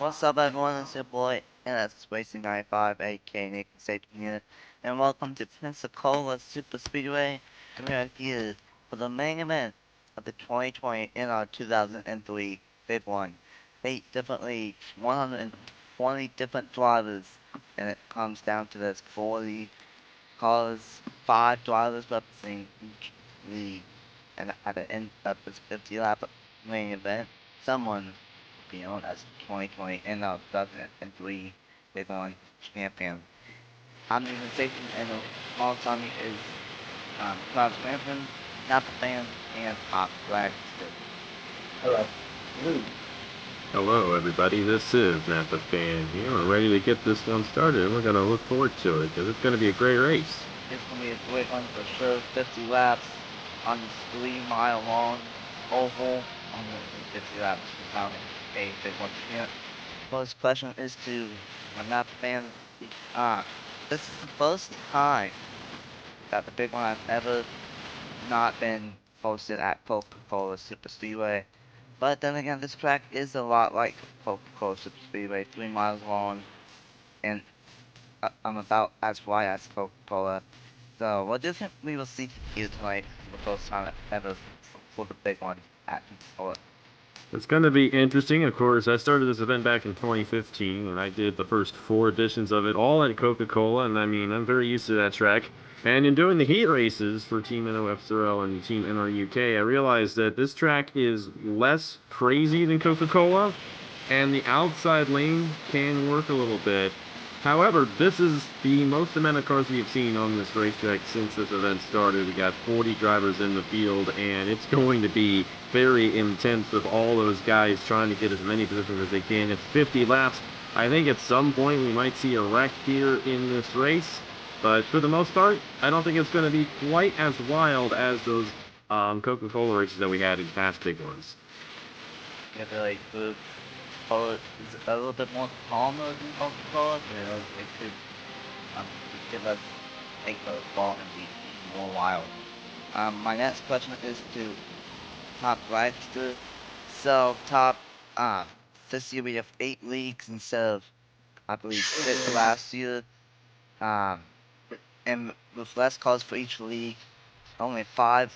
What's up everyone, it's your boy NSRacing95 AKA Nathan Stapleton here, and welcome to Pensacola Superspeedway. We are here for the main event of the 2020 NR2003 Big One. 8 different leagues, 120 different drivers, and it comes down to this 40 cars, 5 drivers representing each league. And at the end of this 50 lap main event, someone will be known as the 2020 NL 2003 Big One champion. I'm Nathan Stapleton, and alongside me is Klaus Grantham, Napa fan, and Pop Black. Hello. Woo. Hello, everybody. This is Napa Fan here. We're ready to get this one started. We're going to look forward to it because it's going to be a great race. It's going to be a great one for sure. 50 laps on this 3-mile long oval. On the 50 laps without a Big One champ. First question is to my Napa fan. This is the first time that the Big One has ever not been hosted at Pensacola Superspeedway. But then again, this track is a lot like Pensacola Superspeedway, 3 miles long, and I'm about as wide as Pensacola. So, what do you think we will see here tonight for the first time ever for the Big One at Pensacola? It's going to be interesting. Of course, I started this event back in 2015, and I did the first 4 editions of it all at Coca-Cola, and I mean, I'm very used to that track. And in doing the heat races for Team NOFSRL and Team NRUK, I realized that this track is less crazy than Coca-Cola, and the outside lane can work a little bit. However, this is the most amount of cars we've seen on this racetrack since this event started. We got 40 drivers in the field, and it's going to be very intense with all those guys trying to get as many positions as they can. It's 50 laps. I think at some point we might see a wreck here in this race, but for the most part, I don't think it's going to be quite as wild as those Coca-Cola races that we had in past big ones. Yeah, they're like the color is a little bit more calmer than Coca-Cola. You know, it could give us take the ball and be more wild. My next question is to Top Blackster. So top this year we have 8 leagues instead of I believe 6 last year. Um, and with less calls for each league, only 5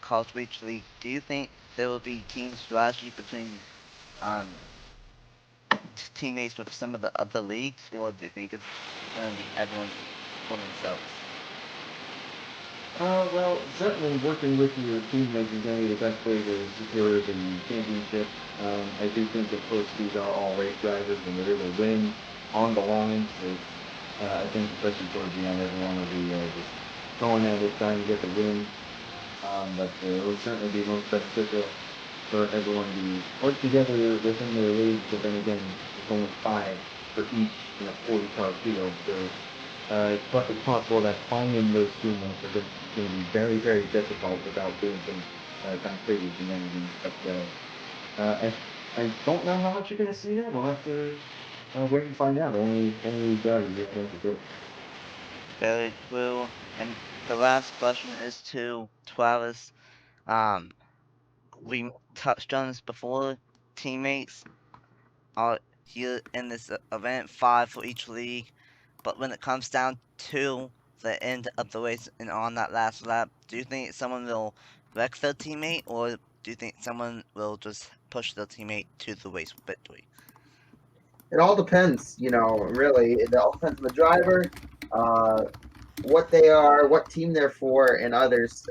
calls for each league. Do you think there will be team strategy between um teammates with some of the other leagues, or do you think it's going to be everyone for themselves? Well, certainly working with your teammates is going to be the best way to secure the championship. I do think, of course, these are all race drivers, and they're going to win on the line. So I think, especially towards the end, everyone will be just going at it, trying to get the win. But it will certainly be most beneficial for everyone to work together within their league. But then again, it's only 5 for each 40-car field. So it's possible that finding those teammates are going to be very, very difficult without doing some kind of crazy shenanigans. But I don't know how much you're going to see that. We'll have to wait and find out. Only drivers are going to do it. Very true. And the last question is to Travis. Um, we touched on this before. Teammates are here in this event, 5 for each league. But when it comes down to the end of the race and on that last lap, do you think someone will wreck their teammate, or do you think someone will just push their teammate to the race victory? It all depends, really. It all depends on the driver, uh, what they are, what team they're for, and others.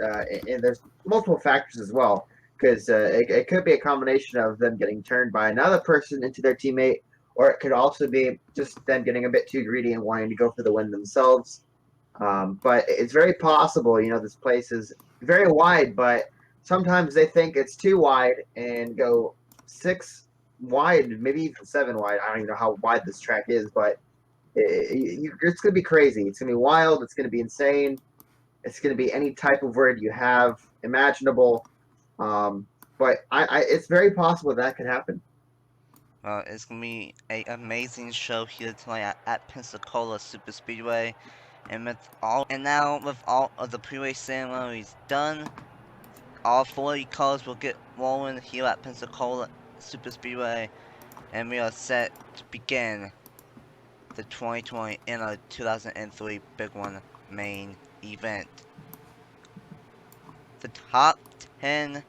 And there's multiple factors as well, because it could be a combination of them getting turned by another person into their teammate, or it could also be just them getting a bit too greedy and wanting to go for the win themselves. But it's very possible, this place is very wide, but sometimes they think it's too wide and go 6 wide, maybe even 7 wide. I don't even know how wide this track is, but it's going to be crazy. It's going to be wild. It's going to be insane. It's going to be any type of word you have imaginable. But it's very possible that could happen. It's gonna be an amazing show here tonight at Pensacola Superspeedway, and now with all of the pre-race ceremonies done, all 40 cars will get rolling here at Pensacola Superspeedway. and we are set to begin the 2020 NR2003 Big One main event. The top 10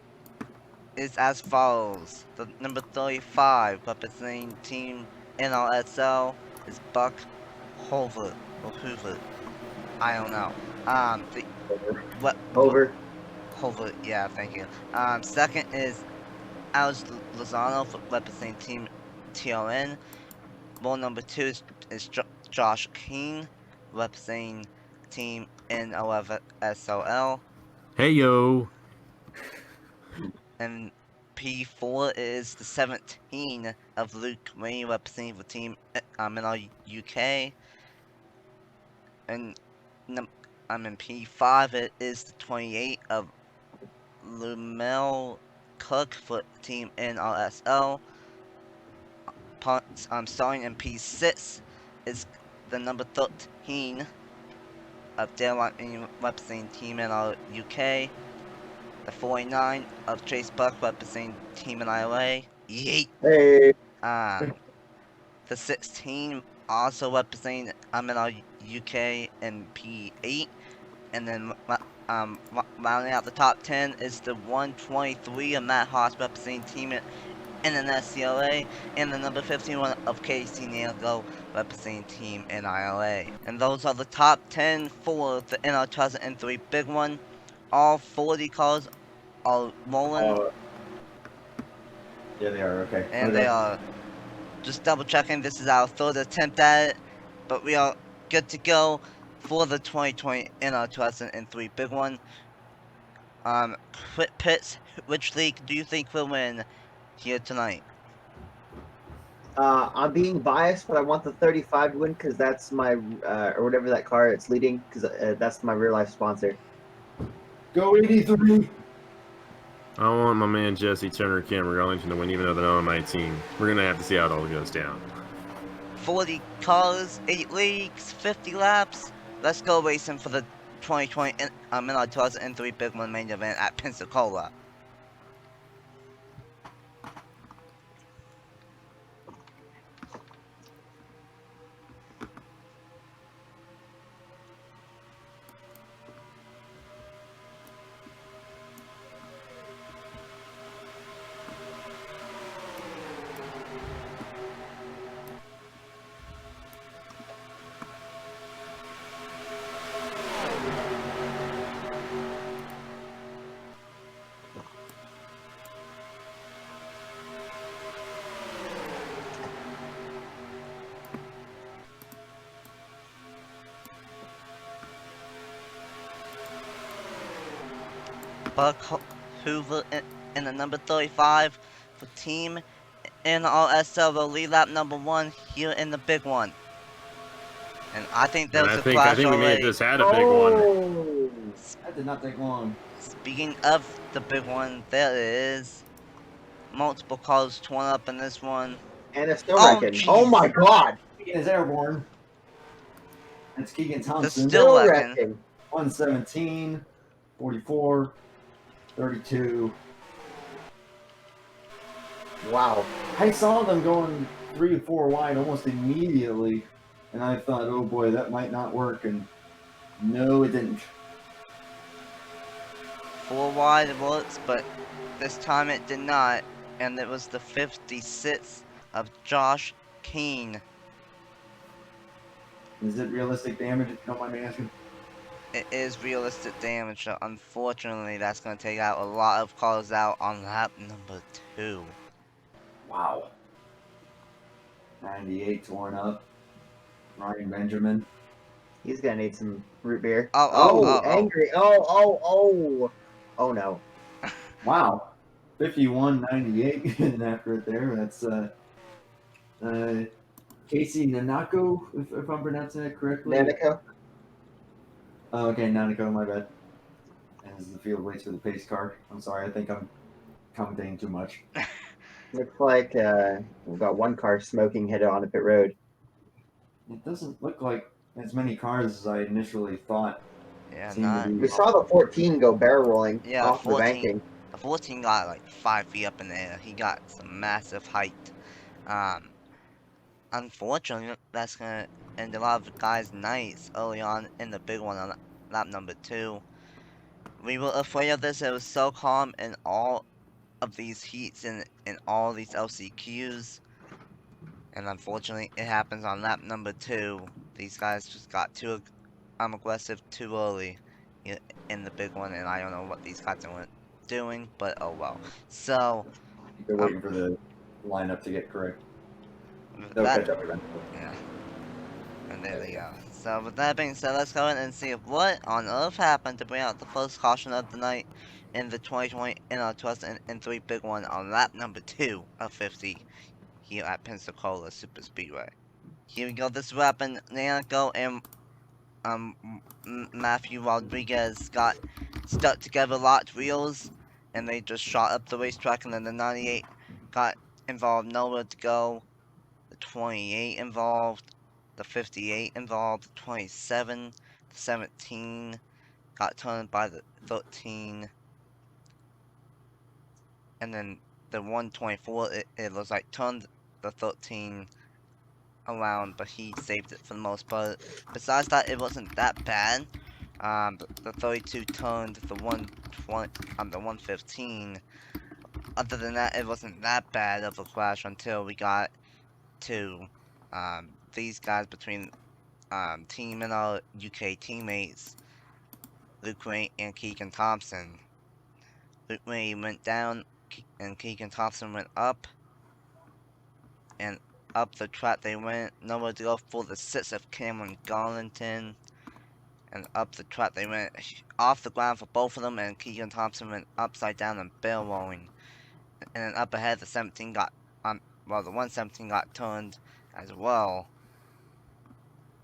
is as follows. The number 35 representing Team NRSL is Buck Hoover or Hoover. I don't know. What Over. Hoover? Yeah, thank you. Second is Alex Lozano representing Team TLN. Role number 2 is Josh Keane representing Team N11SOL. Hey yo. And P4 is the 17 of Luke Wayne representing the Team NR UK. And in P5 it is the 28 of Lumel Cook for Team NRSL. Starting in P6 is the number 13 of Dale representing Team NR UK. The 49 of Chase Buck representing Team NILA. Yeet! Hey. The 16 also representing NR UK in P8. And then rounding out the top 10 is the 123 of Matt Haas representing Team NSCLA, and the number 51 of Casey Nago representing Team NILA. And those are the top 10 for the NR 2003 Big One. All 40 cars are rolling. Yeah, they are. Okay. And they are just double checking. This is our third attempt at it, but we are good to go for the 2020 NR 2003 Big One. Quick pits, which league do you think will win here tonight? I'm being biased, but I want the 35 to win because that's my or whatever that car it's leading because that's my real life sponsor. Go 83. I want my man Jesse Turner Cameron Arlington to win, even though they're not on my team. We're gonna have to see how it all goes down. 40 cars, 8 leagues, 50 laps. Let's go racing for the 2020 NR 2003 Big One main event at Pensacola. Buck Hoover in the number 35 for Team NRSL will lead lap number 1 here in the Big One. And I think there's a crash I think we may have already. just had a big one. That did not take long. Speaking of the Big One, there is multiple cars torn up in this one. And it's still Oh, wrecking. Oh my god! Keegan is airborne. That's Keegan They're Thompson. still wrecking. 117, 44, 32. Wow. I saw them going 3 or 4 wide almost immediately, and I thought, oh boy, that might not work, and no, it didn't. 4 wide it works, but this time it did not. And it was the 56 of Josh Keane. Is it realistic damage, if you don't mind me asking? It is realistic damage, so unfortunately that's going to take out a lot of cars out on lap number 2. Wow. 98 torn up. Ryan Benjamin. He's gonna need some root beer. Oh, angry. Oh no. Wow. 51.98 and after it there. That's Casey Nanako, if I'm pronouncing it correctly. Nanako. Oh, okay, Nanako, my bad. As the field waits for the pace car. I'm sorry, I think I'm commentating too much. Looks like we've got one car smoking headed on the pit road. It doesn't look like as many cars as I initially thought. Yeah, seemed to not. be- We saw the 14 go barrel rolling off the 14. banking. The 14 got like 5 feet up in the air. He got some massive height. Um, Unfortunately, that's gonna end a lot of guys' nights early on in the big one on lap number 2. We were afraid of this. It was so calm in all of these heats and in all these LCQs. And unfortunately, it happens on lap number 2. These guys just got too aggressive too early in the big one, and I don't know what these guys are doing, but oh well. So, They're um, waiting for the lineup to get correct. with They'll that, catch up eventually. yeah, and there There they we go. go. So with that being said, let's go in and see what on earth happened to bring out the first caution of the night in the 2020 NR2003 Big One on lap number 2 of 50 here at Pensacola Superspeedway. Here we go. This is what happened. Nanico and Matthew Rodriguez got stuck together, locked wheels, and they just shot up the racetrack. And then the 98 got involved, nowhere to go. The 28 involved, the 58 involved, the 27, the 17 got turned by the 13, and then the 124 it was like turned the 13 around, but he saved it for the most part. Besides that, it wasn't that bad. The 32 turned the 120 the 115. Other than that, it wasn't that bad of a crash until we got to these guys between Team and our UK teammates, Luke Ray and Keegan Thompson. Luke Ray went down, and Keegan Thompson went up, and up the track they went. Nowhere to go for the 6 of Cameron Garlington. And up the track they went, off the ground for both of them, and Keegan Thompson went upside down and barrel rolling. And then up ahead, the 17 got, well, the 117 got turned as well.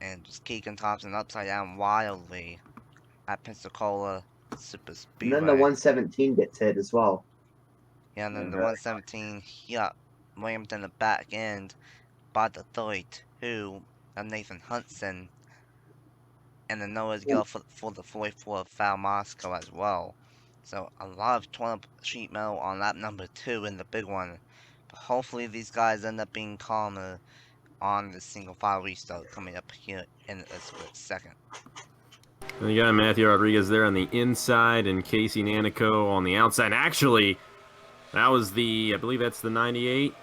And just Keegan Thompson upside down wildly at Pensacola Superspeedway. And then the 117 gets hit as well. Yeah, and then the 117, he got rammed in the back end by the 32 of Nathan Hudson. And then nowhere to go for the 44 of Foul Moscow as well. So a lot of torn up sheet metal on lap number 2 in the big one. But hopefully these guys end up being calmer on the single file restart coming up here in a split second. And you got Matthew Rodriguez there on the inside and Casey Nanico on the outside. Actually, that was I believe that's the 98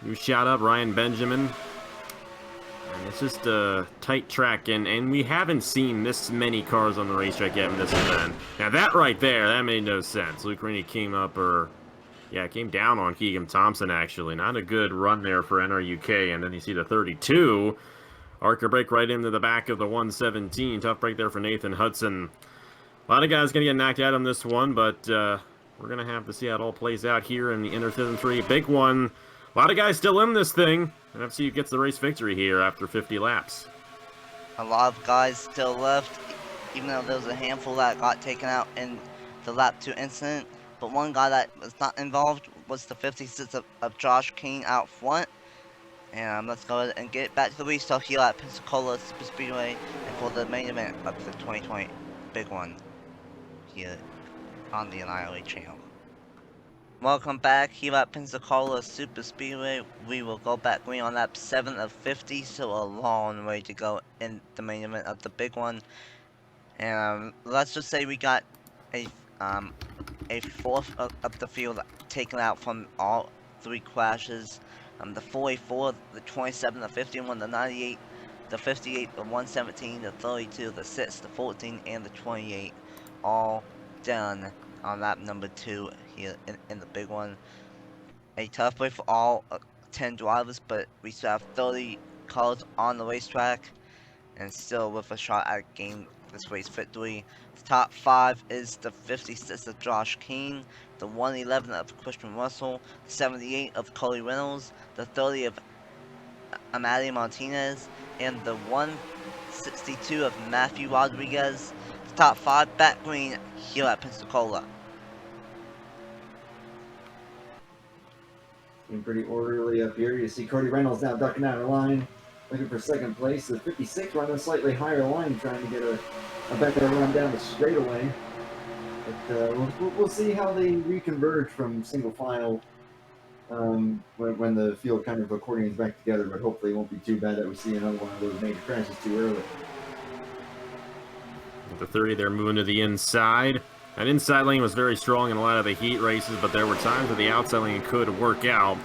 who shot up Ryan Benjamin. And it's just a tight track, and we haven't seen this many cars on the racetrack yet in this event. Now that right there, that made no sense. Luke Rainey came down on Keegan Thompson, actually. Not a good run there for NRUK, and then you see the 32. Arca brake right into the back of the 117. Tough break there for Nathan Hudson. A lot of guys going to get knocked out on this one, but we're going to have to see how it all plays out here in the NR2003 Big One. A lot of guys still in this thing. And FC gets the race victory here after 50 laps. A lot of guys still left, even though there was a handful that got taken out in the lap 2 incident. But one guy that was not involved was the 56 of Josh King out front. And let's go ahead and get back to the restart here at Pensacola Superspeedway and for the main event of the 2020 Big One here on the Annihilate channel. Welcome back here at Pensacola Superspeedway. We will go back green on lap 7 of 50, so a long way to go in the main event of the big one. And let's just say we got a fourth of the field taken out from all 3 crashes. The 44, the 27, the 51, the 98, the 58, the 117, the 32, the 6, the 14, and the 28, all done on lap number 2 here in the big one. A tough break for all 10 drivers, but we still have 30 cars on the racetrack, and still with a shot at getting this race victory. The top 5 is the 56 of Josh Keane, the 111 of Christian Russell, the 78 of Cody Reynolds, the 30 of Amadi Martinez, and the 162 of Matthew Rodriguez. The top 5 back green here at Pensacola. Seems pretty orderly up here. You see Cody Reynolds now ducking out of line, looking for second place. The 56 running a slightly higher line, trying to get a better run down the straightaway. But we'll see how they reconverge from single file when the field kind of coordinates back together, but hopefully it won't be too bad that we see another one of those major crashes too early. At the 30, they're moving to the inside. That inside lane was very strong in a lot of the heat races, but there were times where the outside lane could work out.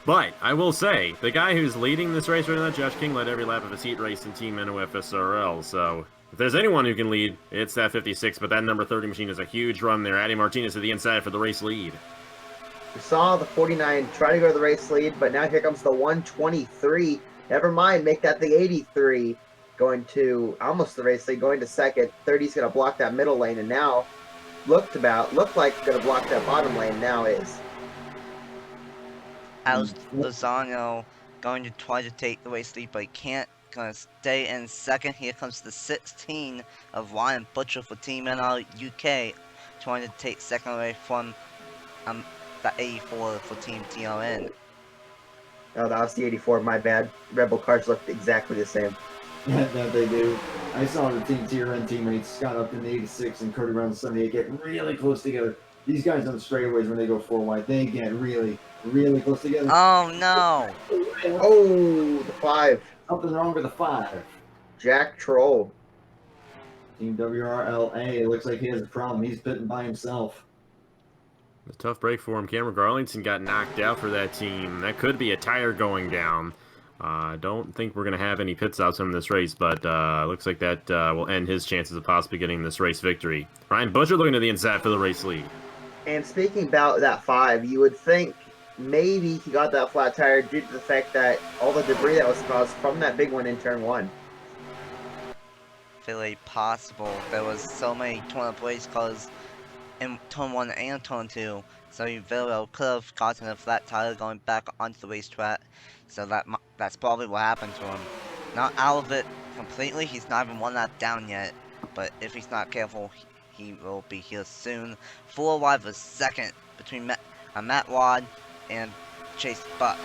But I will say, the guy who's leading this race right now, Josh King, led every lap of his heat race in Team NOFSRL. So if there's anyone who can lead, it's that 56. But that number 30 machine is a huge run there. Addy Martinez to the inside for the race lead. We saw the 49 try to go to the race lead, but now here comes the 123. Never mind, make that the 83. Going to almost the race lead, going to second. 30's going to block that middle lane, and now looked like going to block that bottom lane. Now is. How's Lozano going to try to take the race lead, but he can't. Gonna stay in second. Here comes the 16 of Ryan Butcher for Team NR UK, trying to take second away from the 84 for Team TRN. Oh, that was the 84. My bad. Rebel cars looked exactly the same. That they do. I saw the Team TRN teammates, Scott Upton, the 86, and Cody Brown, the 78, get really close together. These guys on the straightaways, when they go 4 wide, they get really, really close together. Oh no! Oh, the 5. Something wrong with the 5. Jack Troll. Team WRLA, it looks like he has a problem. He's pitting by himself. A tough break for him. Cameron Garlington got knocked out for that team. That could be a tire going down. I don't think we're going to have any pit stops from this race, but looks like that will end his chances of possibly getting this race victory. Ryan Butcher looking to the inside for the race lead. And speaking about that 5, you would think maybe he got that flat tire due to the fact that all the debris that was caused from that big one in turn 1. Really possible. There was so many torn-up race cars in turn 1 and turn 2, so he very well could have gotten a flat tire going back onto the racetrack. So that's probably what happened to him. Not out of it completely. He's not even 1 lap down yet, but if he's not careful, he will be here soon. 4 wide for second between Matt Wad and Chase Buck.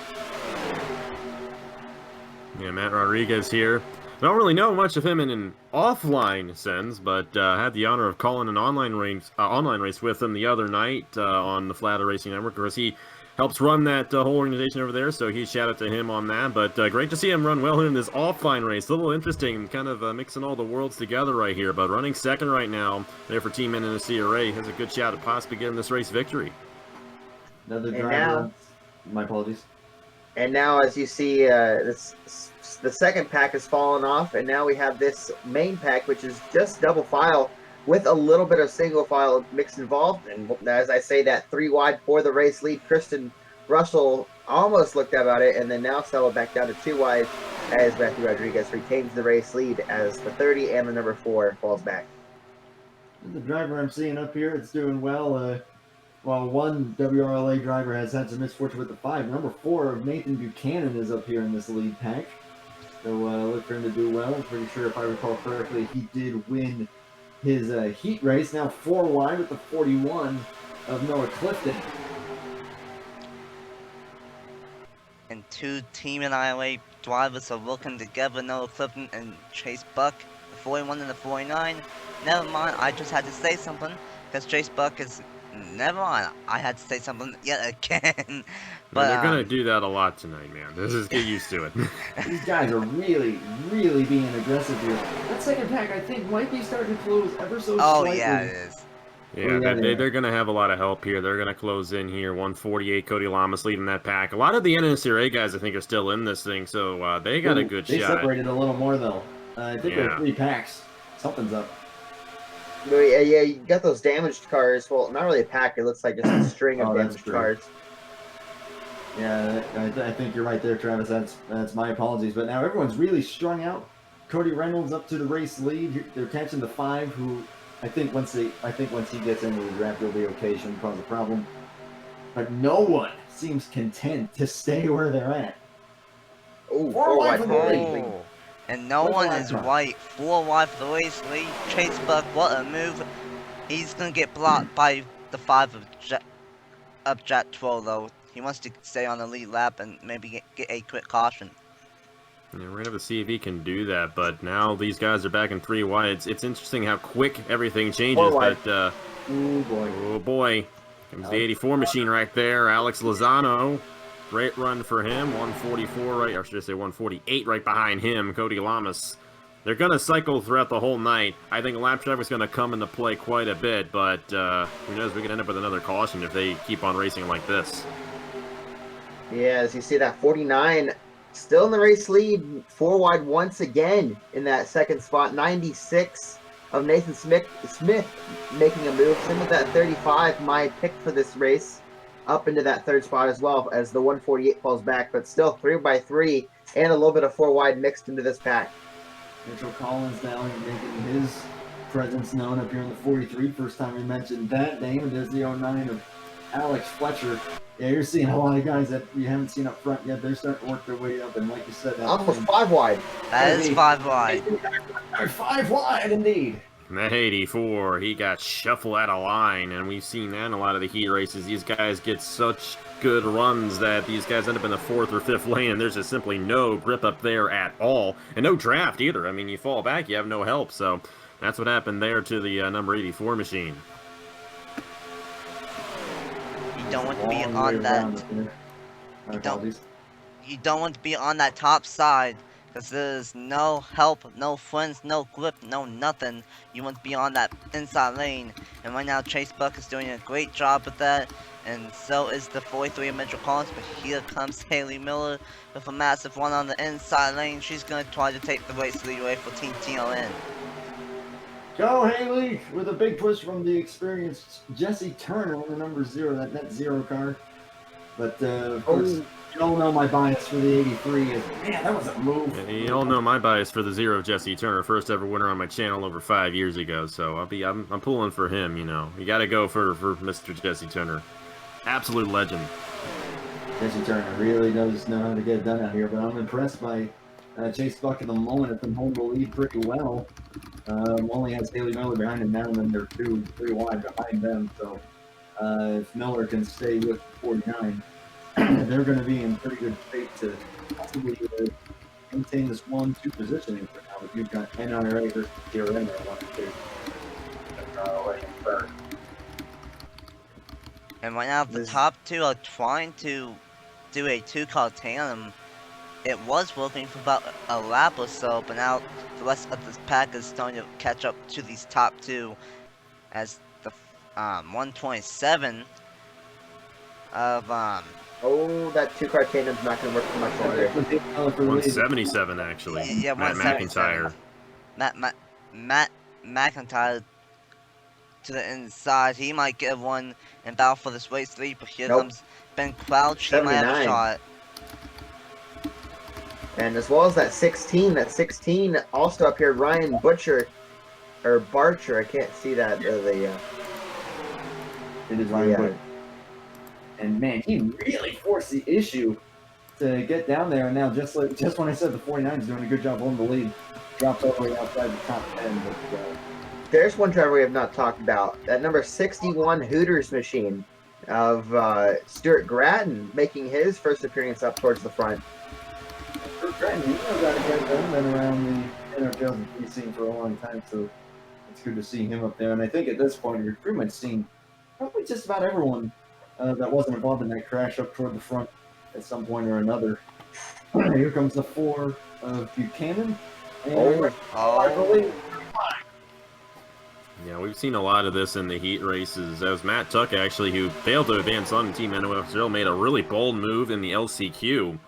Yeah, Matt Rodriguez here. I don't really know much of him in an offline sense, but had the honor of calling an online race with him the other night on the Flatter Racing Network. Of course, he helps run that whole organization over there, so huge shout out to him on that. But great to see him run well in this offline race. A little interesting, kind of mixing all the worlds together right here. But running second right now there for Team NSRA has a good shot at possibly getting this race victory. Another driver. My apologies. And now, as you see, the second pack has fallen off, and now we have this main pack, which is just double file with a little bit of single file mix involved. And as I say, that 3 wide for the race lead, Kristen Russell almost looked about it, and then now settled back down to 2 wide as Matthew Rodriguez retains the race lead as the 30 and the number 4 falls back. The driver I'm seeing up here, it's doing well. While one WRLA driver has had some misfortune with the 5, number 4, Nathan Buchanan, is up here in this lead pack. So look for him to do well. I'm pretty sure, if I recall correctly, he did win his heat race. Now 4 wide with the 41 of Noah Clifton. And 2 Team NILA drivers are working together, Noah Clifton and Chase Buck, the 41 and the 49. Never mind, I just had to say something, because Chase Buck is... Never mind, I had to say something yet again. But they're going to do that a lot tonight, man. Just get used to it. These guys are really, really being aggressive here. That second pack, I think, might be starting to close ever so slightly. Oh, yeah, it is. Yeah, they're going to have a lot of help here. They're going to close in here. 148, Cody Lamas leading that pack. A lot of the NSRA guys, I think, are still in this thing, so they got a good shot. They separated a little more, though. I think there are 3 packs. Something's up. Yeah, you got those damaged cars. Well, not really a pack. It looks like just a string of damaged cars. Yeah, I think you're right there, Travis. That's my apologies. But now everyone's really strung out. Cody Reynolds up to the race lead. They're catching the 5, who I think once he gets into the draft, he'll be okay. Shouldn't cause a problem. But no one seems content to stay where they're at. Oh, 4 wide for the lead. And no one is right. 4 wide for the race lead. Chase Buck, what a move. He's going to get blocked by the 5 of Jack Troll, though. He wants to stay on the lead lap and maybe get a quick caution. Yeah, we're going to have to see if he can do that, but now these guys are back in 3 wide. It's interesting how quick everything changes. But, oh, boy. Oh, boy. Comes the 84 machine right there. Alex Lozano Great run for him. 144 right, or should I say 148 right behind him, Cody Lamas. They're going to cycle throughout the whole night. I think lap traffic's going to come into play quite a bit, but who knows, we could end up with another caution if they keep on racing like this. Yeah, as you see that 49 still in the race lead, 4 wide once again in that second spot. 96 of Nathan Smith making a move. Same with that 35, my pick for this race, up into that third spot as well as the 148 falls back, but still 3x3 and a little bit of 4 wide mixed into this pack. Mitchell Collins now making his presence known up here in the 43. First time we mentioned that name. And there's the 09 of Alex Fletcher. Yeah, you're seeing a lot of guys that you haven't seen up front yet. They're starting to work their way up, and like you said, Almost 5 wide. That is 5 wide. 5 wide indeed. That 84, he got shuffled out of line, and we've seen that in a lot of the heat races. These guys get such good runs that these guys end up in the 4th or 5th lane, and there's just simply no grip up there at all, and no draft either. I mean, you fall back, you have no help, so that's what happened there to the number 84 machine. You don't want to be on that. You don't want to be on that top side, because there's no help, no friends, no grip, no nothing. You want to be on that inside lane. And right now, Chase Buck is doing a great job with that. And so is the 43 of Mitchell Collins. But here comes Haley Miller with a massive one on the inside lane. She's going to try to take the race lead away for Team TLN. Go Haley with a big push from the experienced Jesse Turner on the number 0, that net 0 car. But of course, you all know my bias for the 83 is, man, that was a move. And you all know my bias for the 0 of Jesse Turner, first ever winner on my channel over 5 years ago. So I'm pulling for him. You know, you got to go for Mr. Jesse Turner, absolute legend. Jesse Turner really does know how to get it done out here, but I'm impressed by Chase Buck at the moment. It's been holding the lead pretty well. Only has Haley Miller behind him now, and then they're 2-3 wide behind them. So if Miller can stay with 49, they're going to be in pretty good shape to possibly maintain this 1-2 positioning for now. But you've got NRA versus TRN at 1-2. And right now, the top two are trying to do a 2-car tandem. It was working for about a lap or so, but now the rest of this pack is starting to catch up to these top two, as the 127 of Oh, that 2-car tandem's not going to work too much longer. 177 actually. Yeah, Matt McIntyre. Matt McIntyre to the inside. He might get one and battle for this race lead, but here comes Ben Crouch. He might have a shot. And as well as that 16 also up here, Ryan Butcher, or Barcher, I can't see that. It is Ryan Butcher. And man, he really forced the issue to get down there. And now, just when I said the 49 is doing a good job holding the lead, drops all the way outside the top 10. But, there's one driver we have not talked about. That number 61 Hooters machine of Stuart Gratton making his first appearance up towards the front. Stuart Gratton, he's got a great run, been around the NR2003 scene for a long time, so it's good to see him up there. And I think at this point, we've pretty much seen probably just about everyone that wasn't involved in that crash up toward the front at some point or another. Here comes the 4 of Buchanan. And I believe. Yeah, we've seen a lot of this in the heat races. That was Matt Tuck, actually, who failed to advance on Team NOF0, made a really bold move in the LCQ.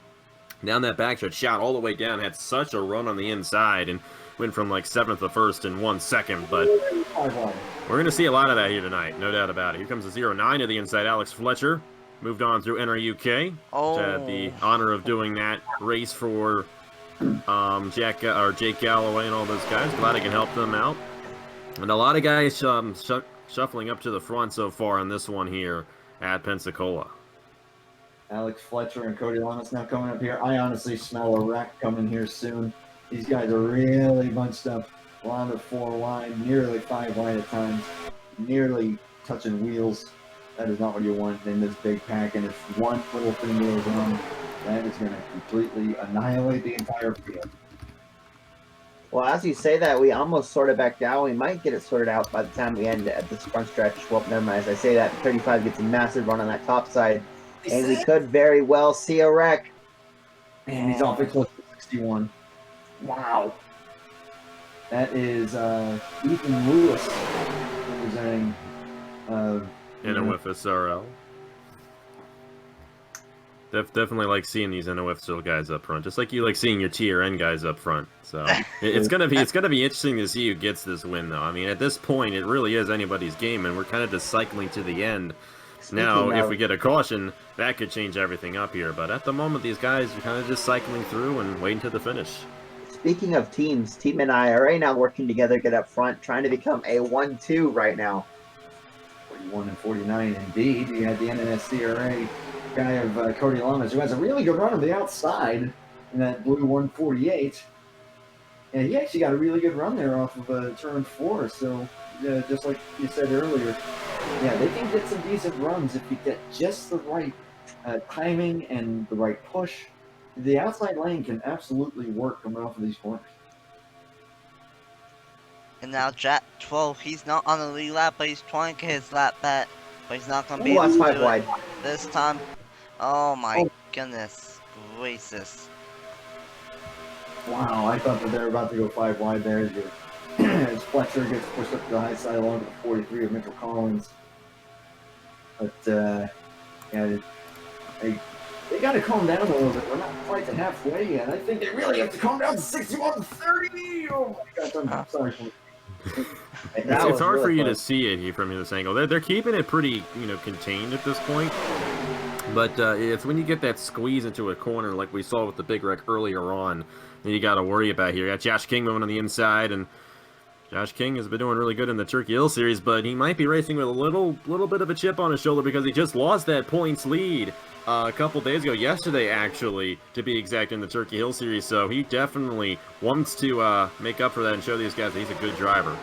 Down that backstretch, shot all the way down, had such a run on the inside, and went from like 7th to 1st in 1 second. But we're going to see a lot of that here tonight, no doubt about it. Here comes the 09 to the inside, Alex Fletcher. Moved on through NRUK. Which had the honor of doing that race for Jake Galloway and all those guys. Glad I can help them out. And a lot of guys shuffling up to the front so far on this one here at Pensacola. Alex Fletcher and Cody Lamas now coming up here. I honestly smell a wreck coming here soon. These guys are really bunched up. Around the 4 wide, nearly 5 wide at times. Nearly touching wheels. That is not what you want in this big pack. And if one little thing goes wrong, that is going to completely annihilate the entire field. Well, as you say that, we almost sorted back down. We might get it sorted out by the time we end at this front stretch. Well, never mind. As I say that, 35 gets a massive run on that top side. And we could very well see a wreck. And he's off at close to 61. Wow. That is Ethan Lewis representing NOF SRL. Definitely like seeing these NOF still guys up front, just like you like seeing your TRN guys up front. So it's gonna be interesting to see who gets this win, though. I mean, at this point, it really is anybody's game, and we're kind of just cycling to the end. Now, if we get a caution, that could change everything up here. But at the moment, these guys are kind of just cycling through and waiting to the finish. Speaking of teams, Team and I are right now working together, get up front, trying to become a 1-2 right now. 41 and 49, indeed. You had the NSCRA guy of Cody Lamas, who has a really good run on the outside in that blue 148. And he actually got a really good run there off of turn 4. So, just like you said earlier, yeah, they can get some decent runs if you get just the right timing and the right push. The outside lane can absolutely work coming off of these corners. And now Jack 12, he's not on the lead lap, but he's trying to get his lap back. But he's not going to be able to That's 5 do wide. it this time. Oh my goodness gracious. Wow, I thought that they were about to go 5 wide there as Fletcher gets pushed up to the high side along with the 43 of Mitchell Collins. But, yeah, they got to calm down a little bit. We're not quite to halfway yet. I think they really have to calm down to 61-30. Oh my gosh, I'm sorry for It's hard for you to see it here from this angle. They're keeping it pretty, contained at this point. But it's when you get that squeeze into a corner like we saw with the big wreck earlier on that you got to worry about here. You got Josh King moving on the inside, and Josh King has been doing really good in the Turkey Hill Series, but he might be racing with a little bit of a chip on his shoulder because he just lost that points lead a couple days ago, yesterday actually, to be exact, in the Turkey Hill Series. So he definitely wants to make up for that and show these guys that he's a good driver.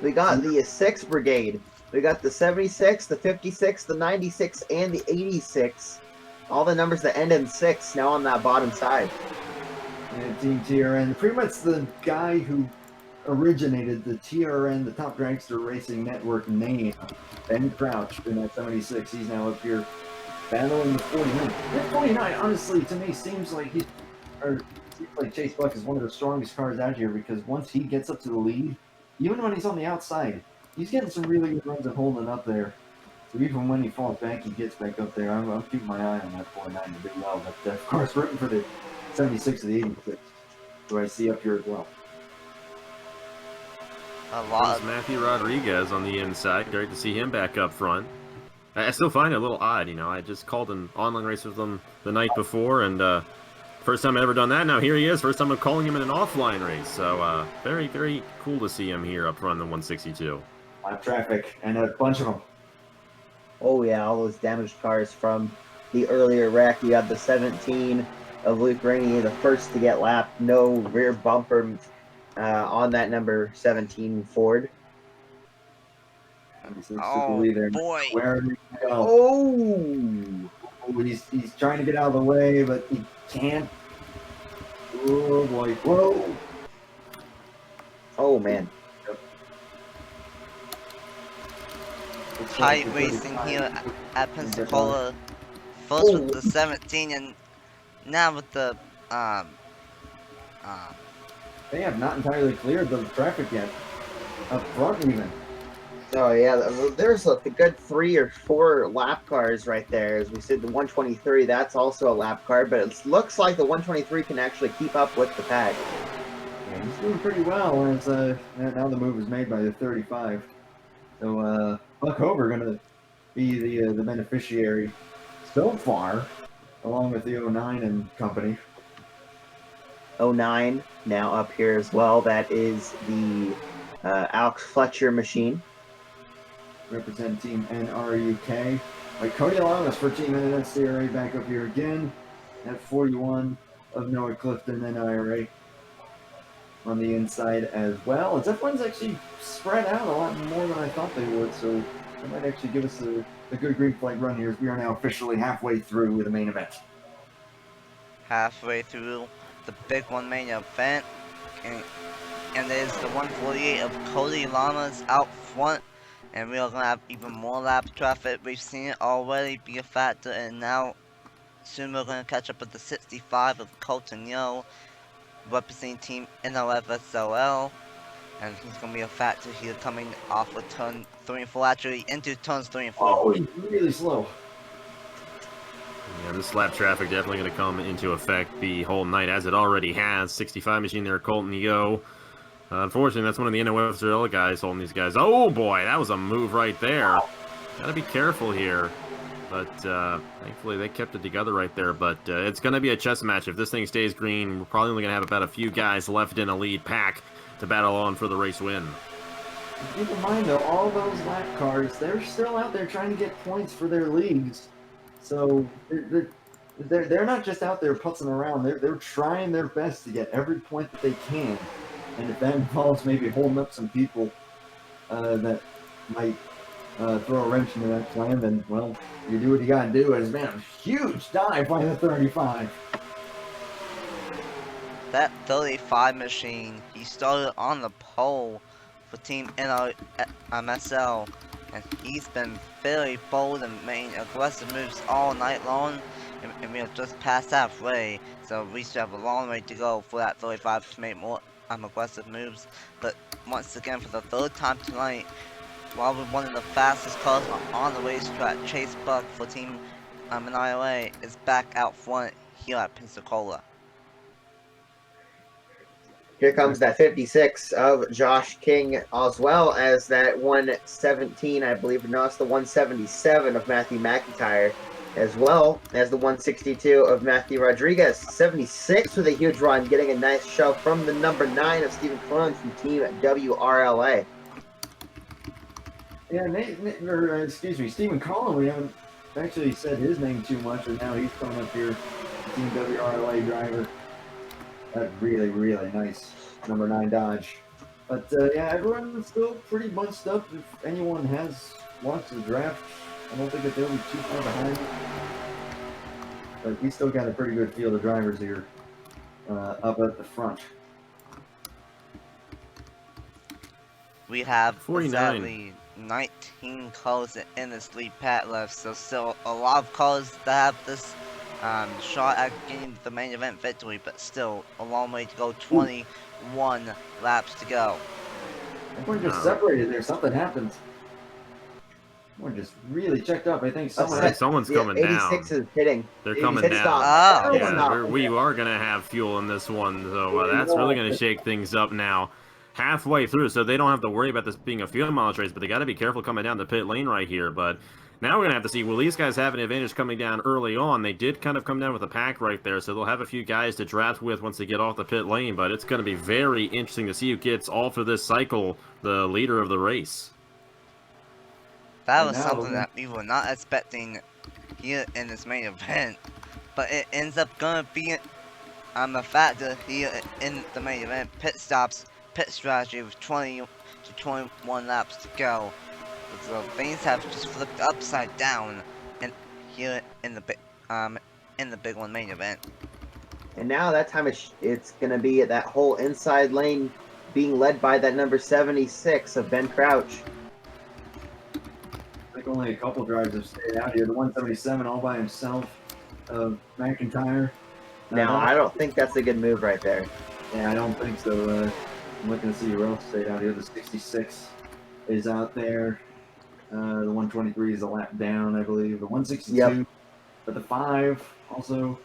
We got the 6 Brigade. We got the 76, the 56, the 96, and the 86. All the numbers that end in 6 now on that bottom side. And Team TRN, pretty much the guy who originated the TRN, the Top Dragster Racing Network name, Ben Crouch, in that 76. He's now up here battling the 49. That 49, honestly, to me, seems like Chase Buck is one of the strongest cars out here, because once he gets up to the lead, even when he's on the outside, he's getting some really good runs and holding up there. So even when he falls back, he gets back up there. I'm keeping my eye on that 49 a bit well. But of course, rooting for the 76 and the 86, who I see up here as well. A lot. There's Matthew Rodriguez on the inside. Great to see him back up front. I still find it a little odd, I just called an online race with him the night before, and first time I've ever done that. Now here he is. First time I'm calling him in an offline race. So very, very cool to see him here up front in the 162. A lot of traffic and a bunch of them. Oh yeah, all those damaged cars from the earlier wreck. You have the 17 of Luke Rainey, the first to get lapped. No rear bumper on that number 17 Ford. Oh boy. Where did he go? Oh! He's trying to get out of the way, but he can't. Oh boy. Whoa! Oh man. Tight racing here at Pensacola. First with the 17 and now with the They have not entirely cleared the traffic yet. Up front even. Oh yeah, there's a good 3 or 4 lap cars right there. As we said, the 123, that's also a lap car, but it looks like the 123 can actually keep up with the pack. Yeah, he's doing pretty well as now the move is made by the 35. So Buck Hover gonna be the beneficiary so far, along with the 09 and company. 09 now up here as well. That is the Alex Fletcher machine. Represent Team NRUK. Like Cody Alanis for Team NSCRA back up here again. At 41 of Noah Clifton and IRA on the inside as well. And everyone's actually spread out a lot more than I thought they would, so that might actually give us a good green flag run here as we are now officially halfway through the main event. halfway through the Big One main event, and there's the 148 of Cody Lamas out front, and we are going to have even more lap traffic. We've seen it already be a factor, and now soon we're going to catch up with the 65 of Colton Yo, representing Team NRFSOL, and he's going to be a factor here coming off of turn 3 and 4, actually into turns 3 and 4. Oh, he's really slow. Yeah, this lap traffic definitely going to come into effect the whole night, as it already has. 65 machine there, Colton Yo. Unfortunately, that's one of the NOFSRL guys holding these guys. Oh boy, that was a move right there. Gotta be careful here. But thankfully they kept it together right there. But it's gonna be a chess match. If this thing stays green, we're probably only gonna have about a few guys left in a lead pack to battle on for the race win. Keep in mind though, all those lap cars, they're still out there trying to get points for their leagues. So they're not just out there putzing around. They're trying their best to get every point that they can. And if that involves maybe holding up some people that might throw a wrench into that plan, then, well, you do what you gotta do. It's been a huge dive by the 35. That 35 machine, he started on the pole for Team NRMSL, and he's been very bold and making aggressive moves all night long, and we have just passed halfway, so we still have a long way to go for that 35 to make more aggressive moves. But once again, for the third time tonight, while we're one of the fastest cars on the racetrack, Chase Buck for Team NIOA is back out front here at Pensacola. Here comes that 56 of Josh King, as well as that 117, I believe. No, it's the 177 of Matthew McIntyre, as well as the 162 of Matthew Rodriguez. 76 with a huge run, getting a nice shove from the number 9 of Stephen Crone from Team WRLA. Yeah, Stephen Collin, we haven't actually said his name too much, and now he's coming up here, Team WRLA driver. That really, really nice number 9 Dodge. But yeah, everyone's still pretty bunched up. If anyone has watched the draft, I don't think that they'll be too far behind. But we still got a pretty good field of drivers here up at the front. We have 49. exactly 19 cars in this lead pack left, so still a lot of cars that have this shot at getting the main event victory, but still a long way to go. 21 laps to go. Everyone just separated there. Something happened. Everyone just really checked up. I think someone's coming 86 down. is hitting. They're coming down. Oh. Yeah, we are going to have fuel in this one, so that's really going to shake things up now. Halfway through, so they don't have to worry about this being a fuel mileage race, but they got to be careful coming down the pit lane right here. But now we're going to have to see, will these guys have an advantage coming down early on? They did kind of come down with a pack right there, so they'll have a few guys to draft with once they get off the pit lane, but it's going to be very interesting to see who gets all for this cycle, the leader of the race. That was something that we were not expecting here in this main event, but it ends up going to be a factor here in the main event. Pit stops, pit strategy with 20 to 21 laps to go. So things have just flipped upside down and here in the Big One main event. And now that time it's going to be that whole inside lane being led by that number 76 of Ben Crouch. I think only a couple drivers have stayed out here. The 177 all by himself of McIntyre. Now, I don't think that's a good move right there. Yeah, I don't think so. I'm looking to see who else stayed out here. The 66 is out there. The 123 is a lap down, I believe. The 162, but the 5 also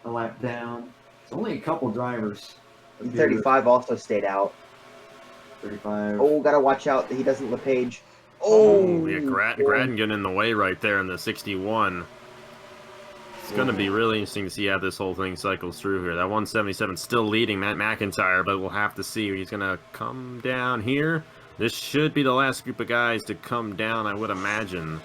a lap down. It's only a couple drivers. 35 also stayed out. 35. Oh, gotta watch out that he doesn't LePage. Oh, yeah, Grattan getting in the way right there in the 61. It's going to be really interesting to see how this whole thing cycles through here. That 177 still leading Matt McIntyre, but we'll have to see. He's going to come down here. This should be the last group of guys to come down, I would imagine.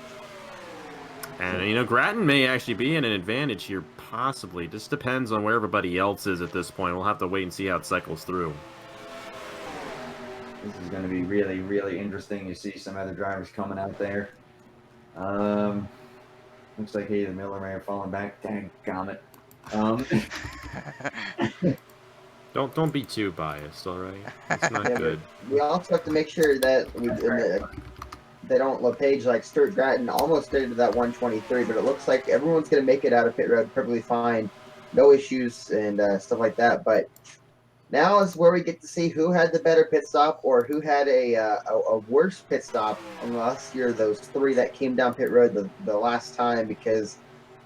And, you know, Grattan may actually be in an advantage here, possibly. Just depends on where everybody else is at this point. We'll have to wait and see how it cycles through. This is going to be really, really interesting. You see some other drivers coming out there. Looks like the Miller may have fallen back. Dang comet. Don't be too biased, all right? It's not good. We also have to make sure that LePage like Stuart Gratton almost did to that 123, but it looks like everyone's going to make it out of pit road perfectly fine, no issues and stuff like that. But now is where we get to see who had the better pit stop or who had a worse pit stop, unless you're those three that came down pit road the last time, because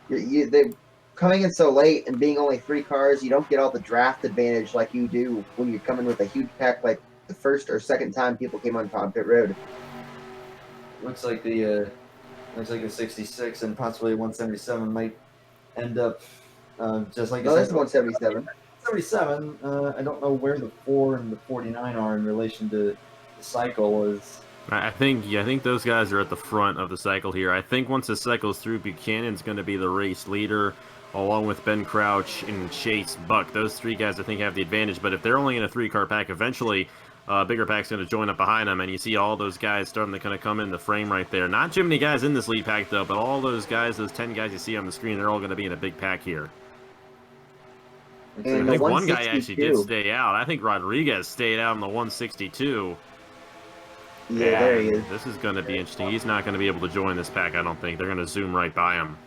they coming in so late and being only 3 cars, you don't get all the draft advantage like you do when you come in with a huge pack like the first or second time people came on pit road. Looks like the 66 and possibly 177 might end up just like no, there's 177. 77. I don't know where the 4 and the 49 are in relation to the cycle. Is I think those guys are at the front of the cycle here. I think once the cycle's through, Buchanan's going to be the race leader, along with Ben Crouch and Chase Buck. Those 3 guys, I think, have the advantage. But if they're only in a 3-car pack, eventually bigger pack's going to join up behind them, and you see all those guys starting to kind of come in the frame right there. Not too many guys in this lead pack, though, but all those guys, those 10 guys you see on the screen, they're all going to be in a big pack here. And I think one guy actually did stay out. I think Rodriguez stayed out in the 162. Yeah, there he is. This is going to be interesting. He's not going to be able to join this pack, I don't think. They're going to zoom right by him.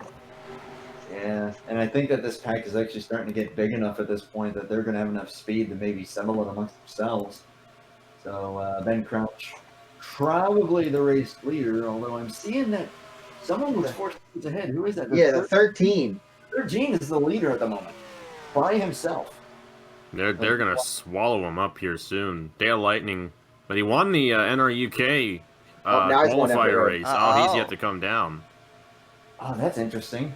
Yeah, and I think that this pack is actually starting to get big enough at this point that they're going to have enough speed to maybe settle it amongst themselves. So Ben Crouch, probably the race leader, although I'm seeing that someone was 4 seconds ahead. Who is that? The 13. 13 is the leader at the moment, by himself. They're going to swallow him up here soon. Dale Lightning, but he won the NRUK qualifier race. He's yet to come down. Oh, that's interesting.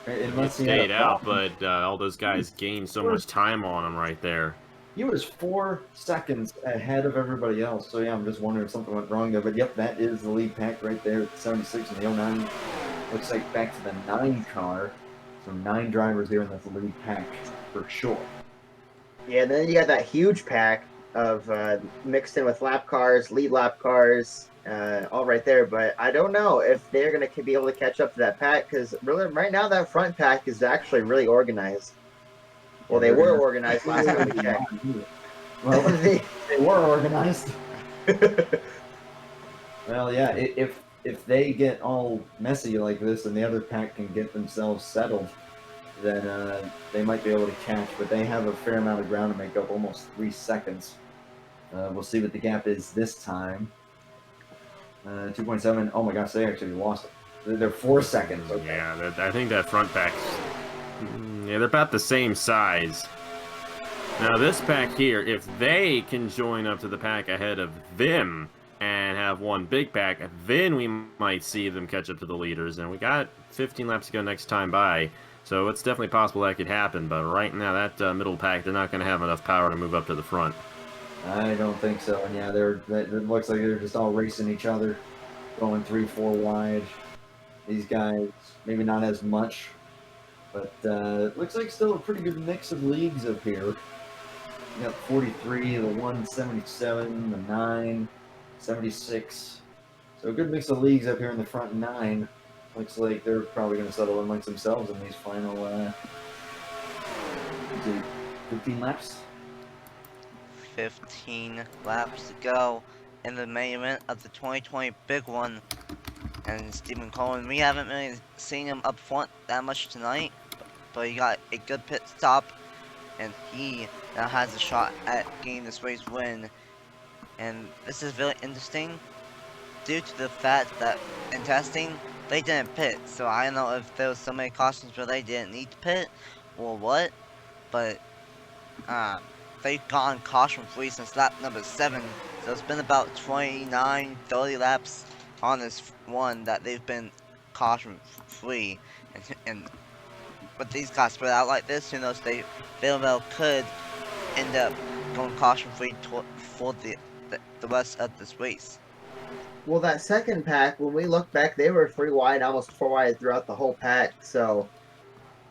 He stayed out, but all those guys gained so much time on him right there. He was 4 seconds ahead of everybody else. So, yeah, I'm just wondering if something went wrong there. But, yep, that is the lead pack right there at the 76 and the 09. Looks like back to the 9 car. So, 9 drivers here in this lead pack for sure. Yeah, and then you got that huge pack of mixed in with lap cars, lead lap cars, all right there. But I don't know if they're going to be able to catch up to that pack, because really right now that front pack is actually really organized. Well, they were organized last time we checked. Well, they were organized. Well, yeah, if they get all messy like this and the other pack can get themselves settled, then they might be able to catch. But they have a fair amount of ground to make up, almost 3 seconds. We'll see what the gap is this time. 2.7. Oh my gosh, they actually lost it. They're 4 seconds. Okay. Yeah, I think that front pack's... Yeah, they're about the same size. Now this pack here, if they can join up to the pack ahead of them and have one big pack, then we might see them catch up to the leaders. And we got 15 laps to go next time by, so it's definitely possible that could happen. But right now, that middle pack, they're not going to have enough power to move up to the front. I don't think so. And yeah, it looks like they're just all racing each other, going 3-4 wide. These guys, maybe not as much. But it looks like still a pretty good mix of leagues up here. You got 43, the 177, the 9, 76. So a good mix of leagues up here in the front 9. Looks like they're probably going to settle amongst themselves in these final 15 laps. 15 laps to go in the main event of the 2020 Big One. And Stephen Cohen, we haven't really seen him up front that much tonight, but he got a good pit stop, and he now has a shot at getting this race win. And this is really interesting due to the fact that in testing they didn't pit, so I don't know if there was so many cautions where they didn't need to pit or what, but they've gone caution free since lap number 7, so it's been about 29-30 laps on this one that they've been caution free, and with these guys spread out like this, who knows, they very well could end up going caution free for the rest of this race. Well, that second pack, when we look back, they were 3 wide, almost 4 wide throughout the whole pack. So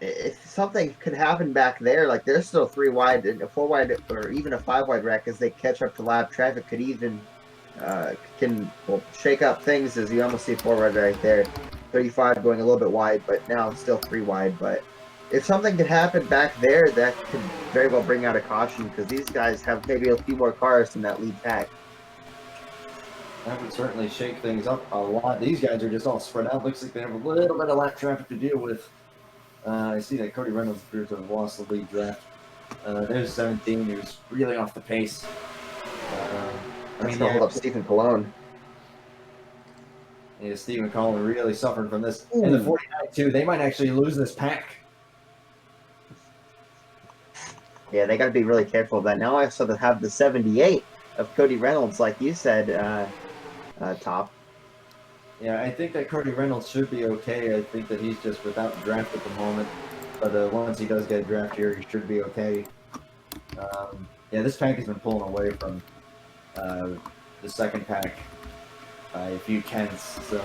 if something could happen back there, like they're still 3 wide and a 4 wide or even a 5 wide rack as they catch up to lap traffic could even shake up things, as you almost see 4 wide right there. 35 going a little bit wide, but now still 3 wide. But if something could happen back there, that could very well bring out a caution, because these guys have maybe a few more cars in that lead pack. That would certainly shake things up a lot. These guys are just all spread out. Looks like they have a little bit of lap traffic to deal with. I see that Cody Reynolds appears to have lost the lead draft. There's 17, he was really off the pace. That's gonna hold up Stephen Cologne. Yeah, Stephen Collin really suffering from this. And the 49 too, they might actually lose this pack. Yeah, they got to be really careful of that. Now I also have the 78 of Cody Reynolds, like you said, Top. Yeah, I think that Cody Reynolds should be okay. I think that he's just without the draft at the moment. But once he does get a draft here, he should be okay. Yeah, this pack has been pulling away from the second pack by a few tenths. So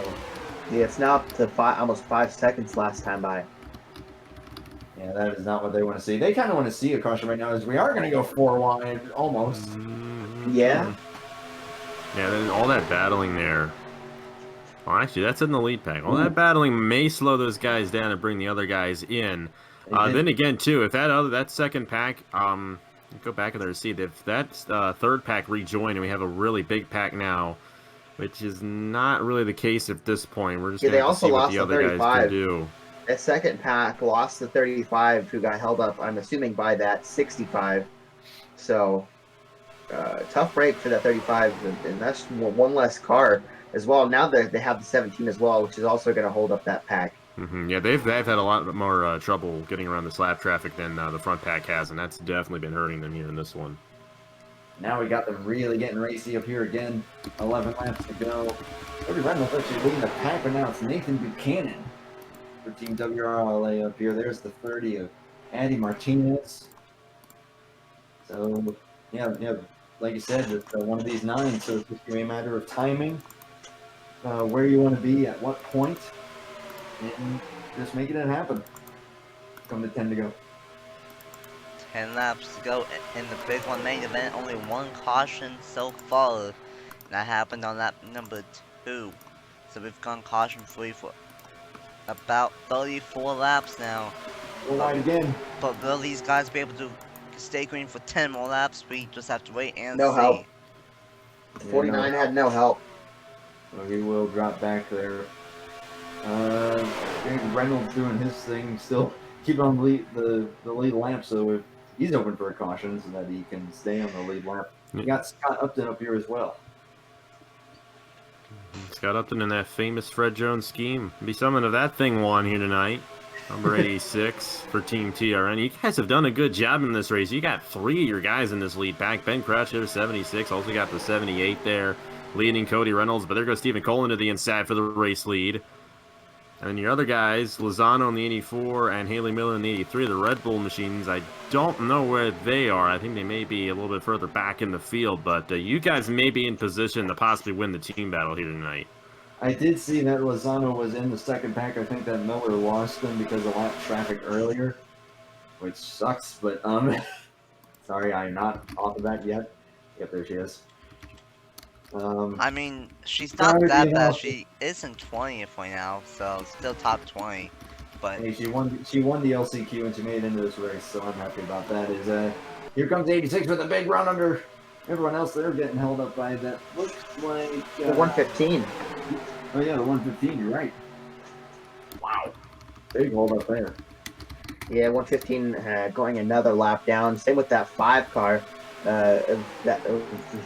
yeah, it's now up to almost 5 seconds last time by. Yeah, that is not what they want to see. They kind of want to see a caution right now, as we are going to go 4 wide, almost. Yeah. Yeah, there's all that battling there. Well, actually, that's in the lead pack. All that battling may slow those guys down and bring the other guys in. Then again, too, if that second pack, go back in there and see if that third pack rejoined and we have a really big pack now, which is not really the case at this point. We're just going to have to see what the other guys can do. That second pack lost the 35, who got held up, I'm assuming, by that 65. So, tough break for that 35, and that's one less car as well. Now they have the 17 as well, which is also going to hold up that pack. Yeah, they've had a lot more trouble getting around the slab traffic than the front pack has, and that's definitely been hurting them here in this one. Now we got them really getting racy up here again. 11 laps to go. Cody Reynolds actually leading the pack, but now it's Nathan Buchanan for Team WRLA up here. There's the 30 of Andy Martinez. So, yeah, like you said, it's one of these 9, so it's just going to be a matter of timing, where you want to be at what point, and just making it happen. Come to 10 to go. 10 laps to go in the Big One main event. Only one caution so far. That happened on lap number 2. So we've gone caution free for about 34 laps now. Go wide again. But will these guys be able to stay green for 10 more laps? We just have to wait and no see. Help. 49 had no help. So he will drop back there. Reynolds doing his thing, still keeping on the lead lap, so he's open for a caution so that he can stay on the lead lap. We got Scott Upton up here as well. Scott Upton in that famous Fred Jones scheme. Be something of that thing won here tonight. Number 86 for Team TRN. You guys have done a good job in this race. You got 3 of your guys in this lead pack. Ben Crouch there, 76. Also got the 78 there, leading Cody Reynolds. But there goes Stephen Colin to the inside for the race lead. And then your other guys, Lozano in the 84 and Haley Miller in the 83, the Red Bull machines. I don't know where they are. I think they may be a little bit further back in the field. But you guys may be in position to possibly win the team battle here tonight. I did see that Lozano was in the second pack. I think that Miller lost them because of lap traffic earlier, which sucks. But sorry, I'm not off of that yet. Yep, there she is. I mean, she's not that bad. She is in 20th right now, so still top 20. But hey, she won the LCQ and she made it into this race, so I'm happy about that. Here comes 86 with a big run under everyone else. They're getting held up by that. Looks like the 115. Oh yeah, the 115. You're right. Wow, big hold up there. Yeah, 115 going another lap down. Same with that 5 car. That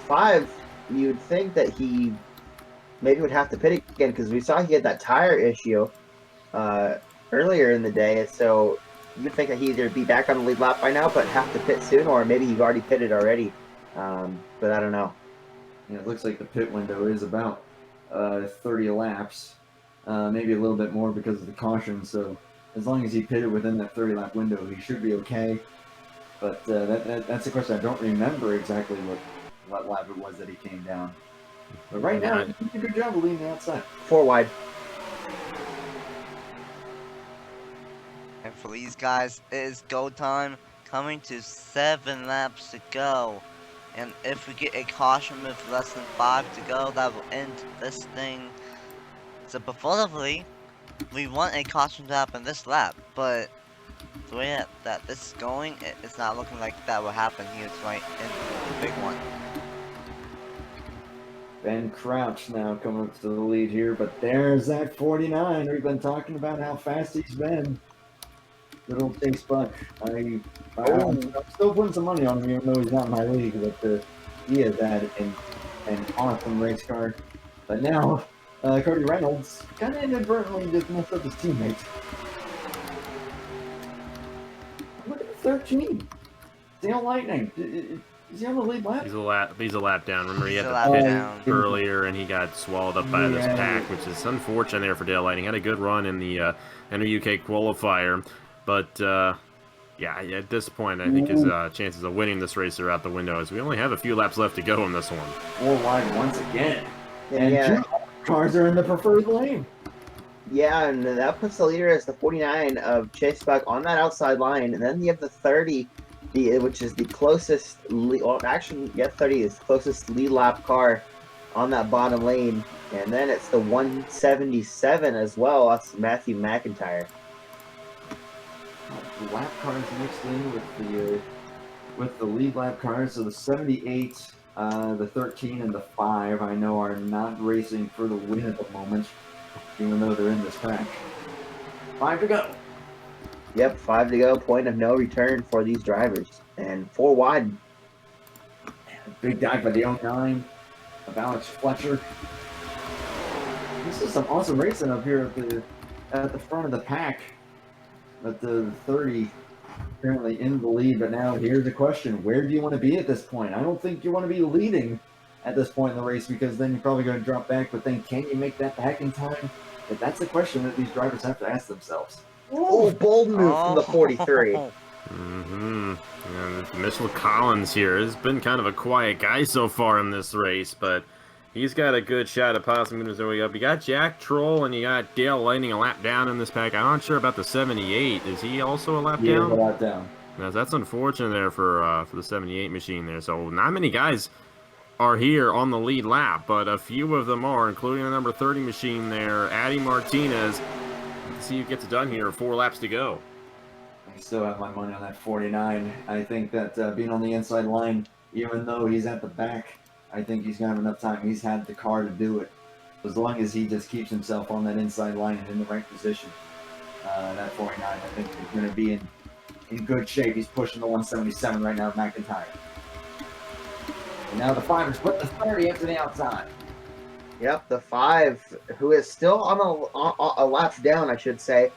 5. You'd think that he maybe would have to pit again because we saw he had that tire issue earlier in the day. So you'd think that he'd either be back on the lead lap by now, but have to pit soon, or maybe he's already pitted already. But I don't know. Yeah, it looks like the pit window is about 30 laps, maybe a little bit more because of the caution. So as long as he pitted within that 30 lap window, he should be okay. But that's a question. I don't remember exactly what lap it was that he came down. But right now, he did a good job of leading the outside. 4 wide. and for these guys, it is go time. Coming to 7 laps to go. And if we get a caution with less than 5 to go, that will end this thing. So preferably, we want a caution to happen this lap, but the way that this is going, it's not looking like that will happen here tonight in the Big One. Ben Crouch now coming up to the lead here, but there's that 49. We've been talking about how fast he's been. Little Chase Buck. I'm still putting some money on him, even though he's not in my league, but he has had an awesome race car. But now, Cody Reynolds kind of inadvertently just messed up his teammate. Look at the 13. Dale Lightning. Is he on the lead lap? He's a lap down. Remember, he He's had a the lap pit down. earlier, and he got swallowed up by this pack, which is unfortunate there for Dale Lightning. Had a good run in the NR UK qualifier, but yeah, at this point, I think his chances of winning this race are out the window, as we only have a few laps left to go in this one. 4 wide once again. And Yeah. 2 cars are in the preferred lane. Yeah, and that puts the leader as the 49 of Chase Buck on that outside line, and then you have the 30, which is the closest. Actually, yeah, 30 is the closest lead lap car on that bottom lane, and then it's the 177 as well. That's Matthew McIntyre. The lap cars mixed in with the lead lap cars, so the 78, the 13, and the 5 I know are not racing for the win at the moment, even though they're in this pack. 5 to go. Yep, 5 to go. Point of no return for these drivers, and 4 wide. Big dive by the 09 of Alex Fletcher. This is some awesome racing up here at the front of the pack. But the 30 apparently in the lead, but now here's the question: where do you want to be at this point? I don't think you want to be leading at this point in the race, because then you're probably going to drop back, but then can you make that back in time? But that's the question that these drivers have to ask themselves. Oh, bold move from the 43. And Mitchell Collins here has been kind of a quiet guy so far in this race, but he's got a good shot at possibly moving his way up. You got Jack Troll and you got Dale Lightning a lap down in this pack. I'm not sure about the 78. Is he also a lap down? Yeah, a lap down. Now, that's unfortunate there for the 78 machine there. So not many guys are here on the lead lap, but a few of them are, including the number 30 machine there, Addy Martinez. Let's see who gets it done here. 4 laps to go. I still have my money on that 49. I think that being on the inside line, even though he's at the back, I think he's going to have enough time. He's had the car to do it. As long as he just keeps himself on that inside line and in the right position, that 49, I think he's going to be in good shape. He's pushing the 177 right now, McIntyre. And now the 5 split the 30 up to the outside. Yep, the 5, who is still on a lap down, I should say,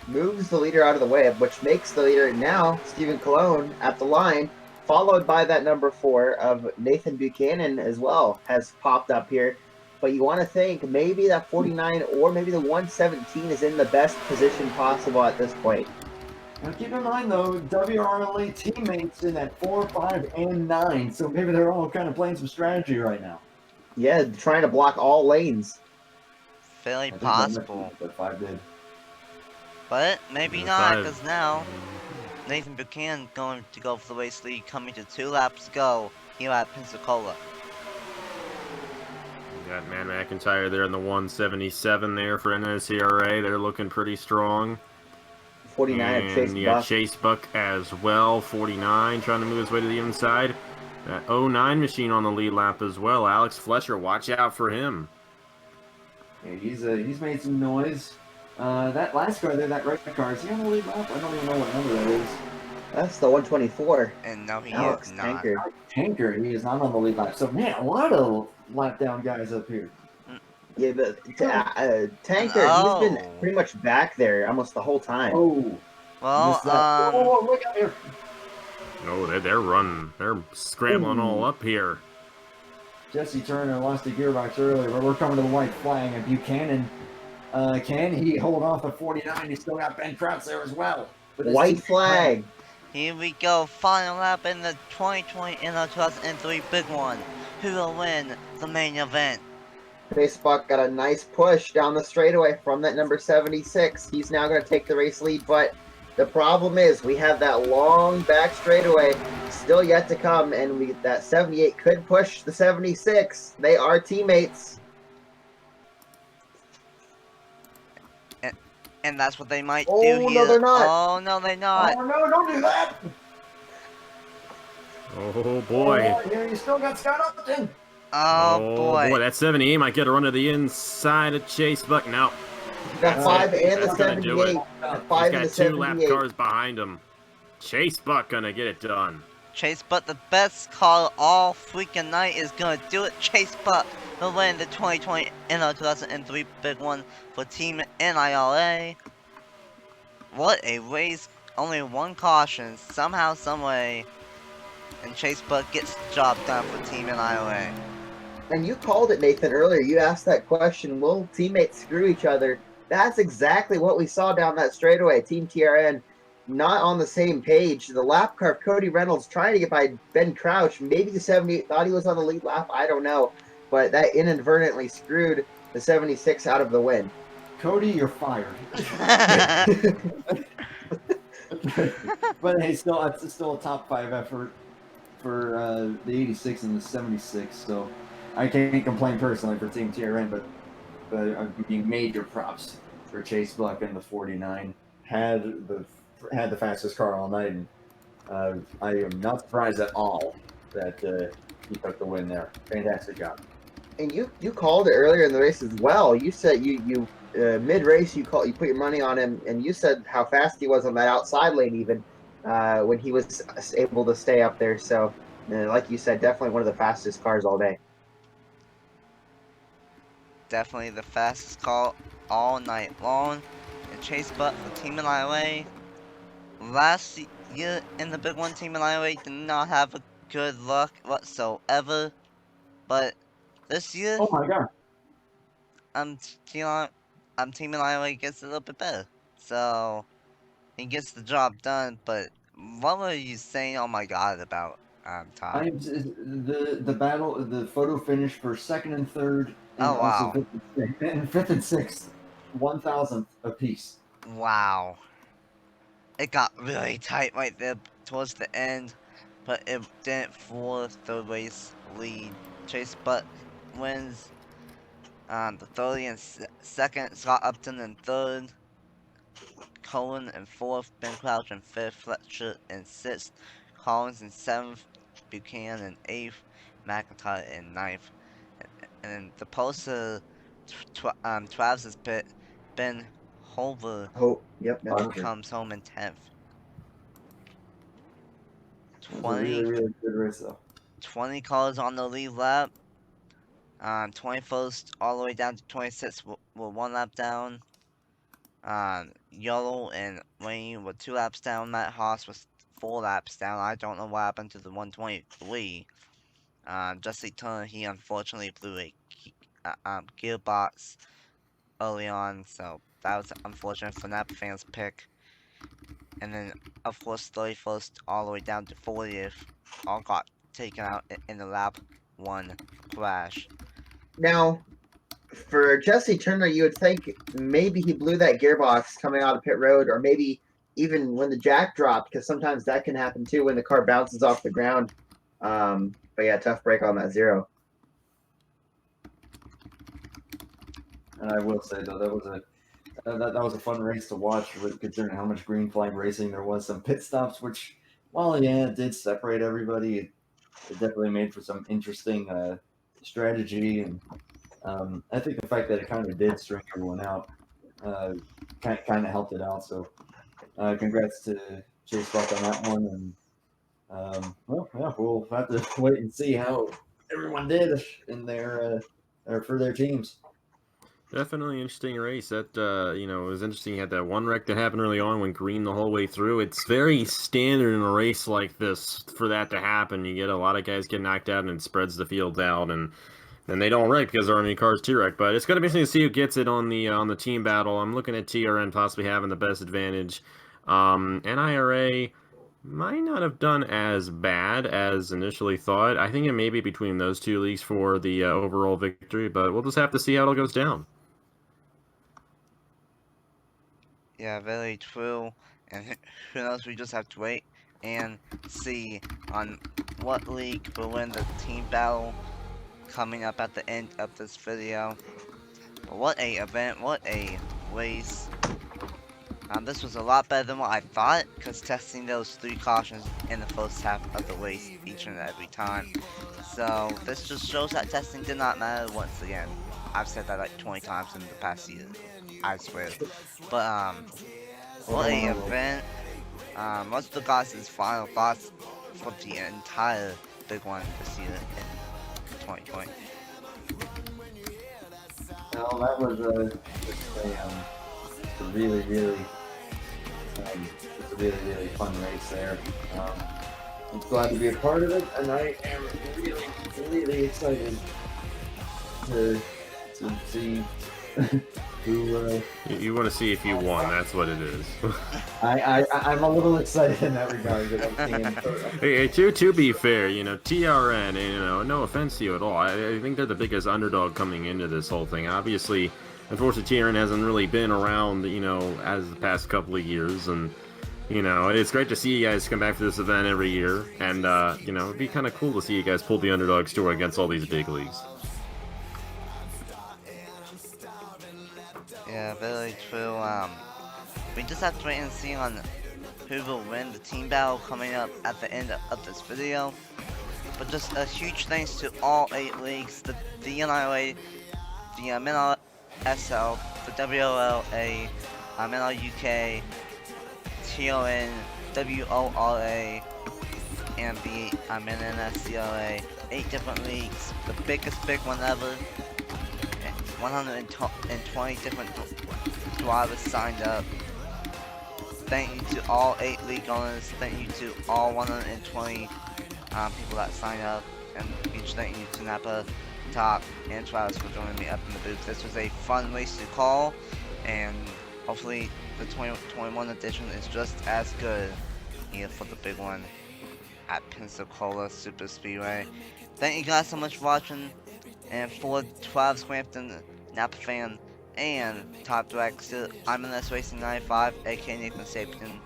moves the leader out of the way, which makes the leader now Stephen Colon at the line, followed by that number 4 of Nathan Buchanan as well has popped up here. But you want to think maybe that 49 or maybe the 117 is in the best position possible at this point. Now keep in mind though, WRLA teammates in at 4, 5, and 9, so maybe they're all kind of playing some strategy right now. Yeah, trying to block all lanes. Fairly possible. But 5 did. But maybe not, because now Nathan Buchanan going to go for the race lead, coming to 2 laps to go here at Pensacola. You got Man McIntyre there in the 177 there for NSRA. They're looking pretty strong. 49 of Chase And you Buck. got Chase Buck as well, 49, trying to move his way to the inside. That 09 machine on the lead lap as well. Alex Fletcher, watch out for him. Yeah, he's made some noise. That last car there, that red car, is he on the lead lap? I don't even know what number that is. That's the 124. And no, he Alex is not. Tanker. Tanker, he is not on the lead lap. So, man, a lot of lap down guys up here. Yeah, but Tanker, he's been pretty much back there almost the whole time. Oh. Well, oh, look out here. No, they're running. They're scrambling all up here. Jesse Turner lost a gearbox earlier, but we're coming to the white flag. And Buchanan, can he hold off the 49? He's still got Ben Crouch there as well. White flag. Here we go, final lap in the 2020 NR2003 Big One. Who will win the main event? Chase Buck got a nice push down the straightaway from that number 76. He's now going to take the race lead, but the problem is we have that long back straightaway still yet to come, and that 78 could push the 76. They are teammates. And that's what they might Oh, do no, here. they're not. Oh, no, they're not. Oh, no, don't do that. Oh, boy. Oh, here you still got Scott Upton. Oh boy, boy. that 78 might get a run to the inside of Chase Buck. No, Got 5 and the that's gonna do it. 78. Got He's 5 and the got 2 lap 78. cars behind him. Chase Buck gonna get it done. Chase Butt, the best car all freaking night, is gonna do it. Chase Butt will win the 2020 NR2003 Big One for Team NIRA. What a race. Only one caution, somehow, someway. And Chase Butt gets the job done for Team NIRA. And you called it, Nathan, earlier. You asked that question, will teammates screw each other? That's exactly what we saw down that straightaway. Team TRN not on the same page. The lap car of Cody Reynolds trying to get by Ben Crouch. Maybe the 78 thought he was on the lead lap. I don't know. But that inadvertently screwed the 76 out of the win. Cody, you're fired. But hey, it's still a top 5 effort for the 86 and the 76. So I can't complain personally for Team TRN, but I'm giving major props for Chase Buck and the 49. Had the fastest car all night, and I am not surprised at all that he took the win there. Fantastic job. And you called it earlier in the race as well. You said you mid race you put your money on him, and you said how fast he was on that outside lane even when he was able to stay up there. So like you said, definitely one of the fastest cars all day. Definitely the fastest car all night long. And Chase Butt for Team NIRA. Last year in the Big One, Team NIRA did not have a good luck whatsoever. But this year, Oh my god. Team NIRA gets a little bit better. So he gets the job done. But what were you saying? Oh my god, about Todd? The battle, the photo finish for second and third, and Oh wow. also fifth and sixth, 1,000th apiece. Wow. It got really tight right there towards the end, but it didn't force the race lead. Chase Butt wins the 30 and second, Scott Upton in third, Cohen in fourth, Ben Crouch in fifth, Fletcher in sixth, Collins in seventh, Buchanan in eighth, McIntyre in ninth. And the poster Travis's pit, Ben Hover Yep. comes home in 10th. It was a really, really good race though. 20 cars on the lead lap. 21st all the way down to 26th were 1 lap down. Yellow and Wayne were 2 laps down. Matt Haas was 4 laps down. I don't know what happened to the 123. Jesse Turner, he unfortunately blew a gearbox early on, so that was unfortunate for Napa fans' pick. And then, of course, 31st all the way down to 40th, all got taken out in the lap 1 crash. Now, for Jesse Turner, you would think maybe he blew that gearbox coming out of pit road, or maybe even when the jack dropped, because sometimes that can happen too when the car bounces off the ground. But yeah, tough break on that 0. And I will say though, that was a fun race to watch, considering how much green flag racing there was. Some pit stops, which, while yeah, it did separate everybody, it definitely made for some interesting strategy. And I think the fact that it kind of did string everyone out kind of helped it out. So congrats to Chase Buck on that one. And well, yeah, we'll have to wait and see how everyone did in their for their teams. Definitely interesting race. That it was interesting. You had that one wreck that happened early on, went green the whole way through. It's very standard in a race like this for that to happen. You get a lot of guys get knocked out, and it spreads the field out, and then they don't wreck because there aren't any cars to wreck. But it's going to be interesting to see who gets it on the team battle. I'm looking at TRN possibly having the best advantage. NIRA might not have done as bad as initially thought. I think it may be between those two leagues for the overall victory, but we'll just have to see how it all goes down. Yeah, very true. And who knows, we just have to wait and see on what league will win the team battle coming up at the end of this video. What a event, what a race. This was a lot better than what I thought, because testing those 3 cautions in the first half of the race each and every time So this just shows that testing did not matter once again. I've said that like 20 times in the past year, I swear. But what a event. What's the guys' final thoughts for the entire Big One this year in 2020? Well, that was a really, really, it's a really, really fun race there. I'm glad to be a part of it, and I am really, really excited to see who. You want to see if you won, that's what it is. I'm a little excited in that regard because I'm seeing. Hey, to be fair, TRN, no offense to you at all. I think they're the biggest underdog coming into this whole thing. Obviously, unfortunately, TRN hasn't really been around, as the past couple of years, and it's great to see you guys come back for this event every year, and it'd be kind of cool to see you guys pull the underdog story against all these big leagues. Yeah, very true. We just have to wait and see on who will win the team battle coming up at the end of this video. But just a huge thanks to all 8 leagues, the NRA, the MNRSL, the WOLA, MNRUK, TON, WORA, and the NSCRA. 8 different leagues, the biggest big one ever. 120 different drivers signed up. Thank you to all 8 league owners. Thank you to all 120 people that signed up. And huge thank you to Napa, Top, and Travis for joining me up in the booth. This was a fun race to call, and hopefully the 2021 edition is just as good here for the big one at Pensacola Superspeedway. Thank you guys so much for watching. And for Travis Crampton, Napa fan, and Top Director, I'm NSRacing95 AKA Nathan Stapleton.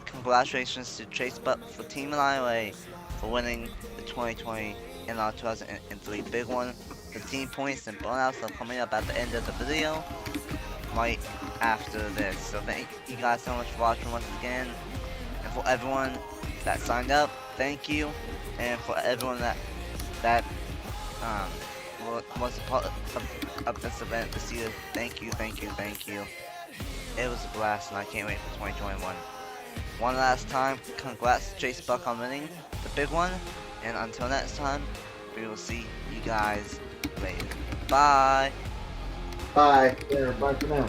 Congratulations to Chase Butt for Team Annihilate for winning the 2020 NR2003 Big One. The team points and burnouts are coming up at the end of the video, right after this. So thank you guys so much for watching once again. And for everyone that signed up, thank you. And for everyone that was a part of this event this year, thank you. It was a blast, and I can't wait for 2021. One last time, congrats to Chase Buck on winning the big one, and until next time, we will see you guys later. Bye! Bye. Yeah, bye for now.